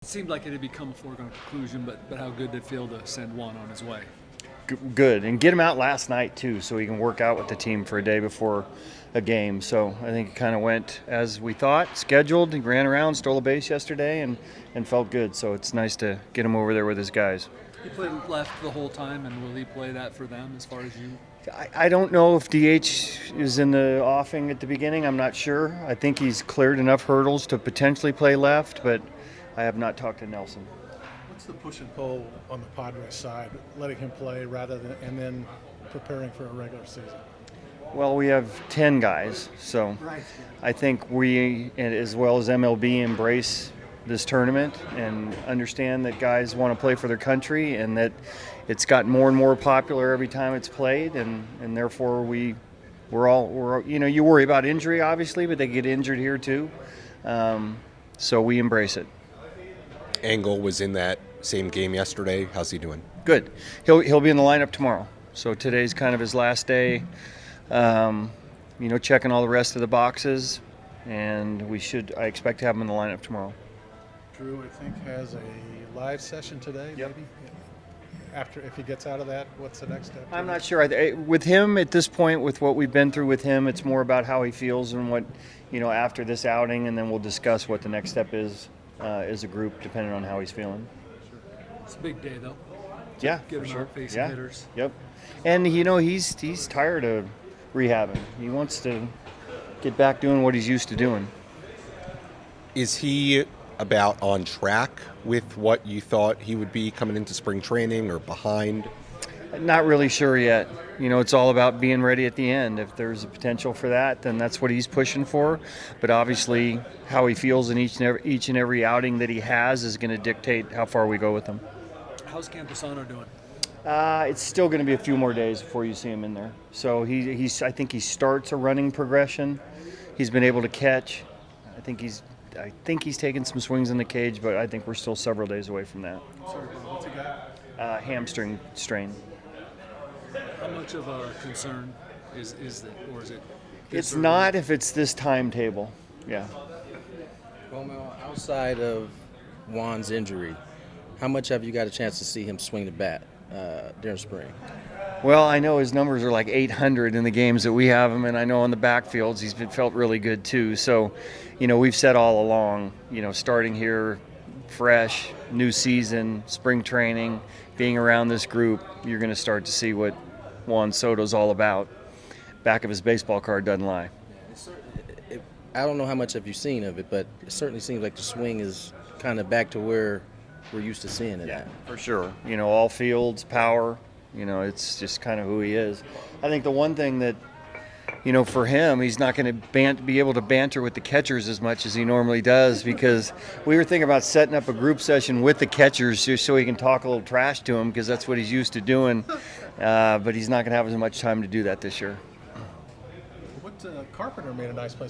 It seemed like it had become a foregone conclusion, but how good did it feel to send Juan on his way? Good, and get him out last night too, so he can work out with the team for a day before a game. So I think it kind of went as we thought, scheduled. He ran around, stole a base yesterday, and felt good. So it's nice to get him over there with his guys. He played left the whole time, and will he play that for them as far as you? I don't know if DH is in the offing at the beginning. I'm not sure. I think he's cleared enough hurdles to potentially play left, but I have not talked to Nelson. What's the push and pull on the Padres side, letting him play rather than and then preparing for a regular season? Well, we have 10 guys, so I think we, as well as MLB, embrace this tournament and understand that guys want to play for their country and that it's gotten more and more popular every time it's played, and therefore we're you worry about injury obviously, but they get injured here too, so we embrace it. Engel was in that same game yesterday. How's he doing? Good. He'll be in the lineup tomorrow. So today's kind of his last day. Checking all the rest of the boxes, and I expect to have him in the lineup tomorrow. Drew, I think, has a live session today. Yep. Maybe. After, if he gets out of that, what's the next step? I'm not sure. With him at this point, with what we've been through with him, it's more about how he feels and what, after this outing, and then we'll discuss what the next step is as a group, depending on how he's feeling. It's a big day, though. Yeah, Get for him sure. out facing hitters. Yep. And he's tired of rehabbing. He wants to get back doing what he's used to doing. Is he about on track with what you thought he would be coming into spring training, or behind? Not really sure yet. It's all about being ready at the end. If there's a potential for that, then that's what he's pushing for. But obviously, how he feels in each and every outing that he has is going to dictate how far we go with him. How's Camposano doing? It's still going to be a few more days before you see him in there. So I think he starts a running progression. He's been able to catch. I think he's taken some swings in the cage, but I think we're still several days away from that. Sorry, what's he got? Hamstring strain. How much of a concern is that, or is it? It's not if it's this timetable. Yeah. Well, Mel, outside of Juan's injury, how much have you got a chance to see him swing the bat during spring? Well, I know his numbers are like 800 in the games that we have him, and I know on the backfields he's felt really good too. So, we've said all along, starting here fresh, new season, spring training, being around this group, you're going to start to see what Juan Soto's all about. Back of his baseball card doesn't lie. I don't know how much have you seen of it, but it certainly seems like the swing is kind of back to where we're used to seeing it at. For sure. All fields, power, it's just kind of who he is. I think the one thing that, for him, he's not going to be able to banter with the catchers as much as he normally does, because we were thinking about setting up a group session with the catchers just so he can talk a little trash to them, because that's what he's used to doing. But he's not going to have as much time to do that this year. Carpenter made a nice play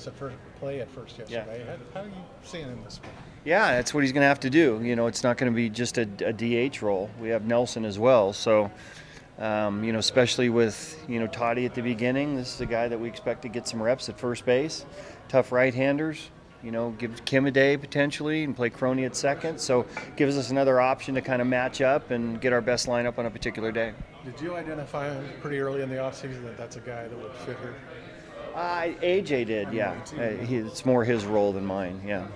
at first yesterday. Yeah. How are you seeing him this week? Yeah, that's what he's going to have to do. It's not going to be just a DH role. We have Nelson as well. So, especially with, Toddy at the beginning, this is a guy that we expect to get some reps at first base. Tough right-handers. Give Kim a day potentially and play Crony at second. So gives us another option to kind of match up and get our best lineup on a particular day. Did you identify him pretty early in the offseason that that's a guy that would fit here? AJ did, yeah. It's more his role than mine, yeah.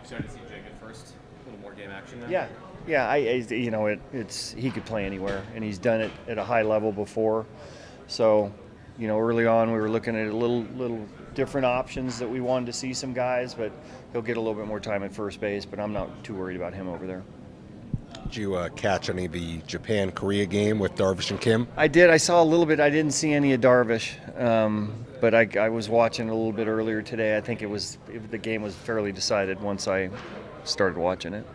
Started to see Jacob first, a little more game action now. Yeah. It's he could play anywhere, and he's done it at a high level before. So, early on we were looking at a little different options that we wanted to see some guys, but he'll get a little bit more time at first base. But I'm not too worried about him over there. Did you catch any of the Japan-Korea game with Darvish and Kim? I did. I saw a little bit. I didn't see any of Darvish, but I was watching a little bit earlier today. I think the game was fairly decided once I started watching it.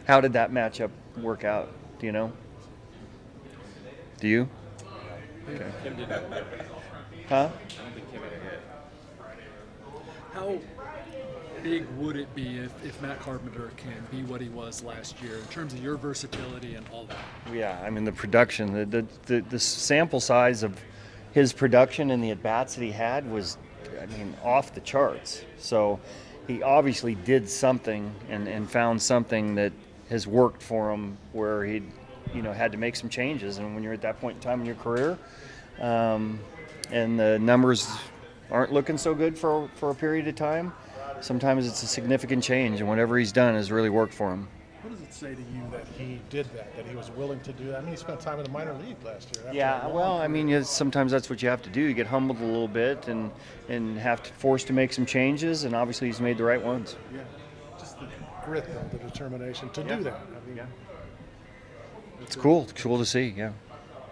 How did that matchup work out? Do you know? Do you? Okay. Kim did not. Huh? I don't think Kim had a hit. How big would it be if Matt Carpenter can be what he was last year in terms of your versatility and all that? Yeah, I mean the production, the sample size of his production and the at-bats that he had was, off the charts. So, he obviously did something and found something that has worked for him where he, had to make some changes. And when you're at that point in time in your career, and the numbers aren't looking so good for a period of time, sometimes it's a significant change, and whatever he's done has really worked for him. What does it say to you that he did that he was willing to do that? I mean, he spent time in the minor league last year. Yeah, well, I mean, sometimes that's what you have to do. You get humbled a little bit and have to force to make some changes, and obviously he's made the right ones. Yeah, just the grit, though, the determination to do that. I mean, It's cool. It's cool to see, yeah.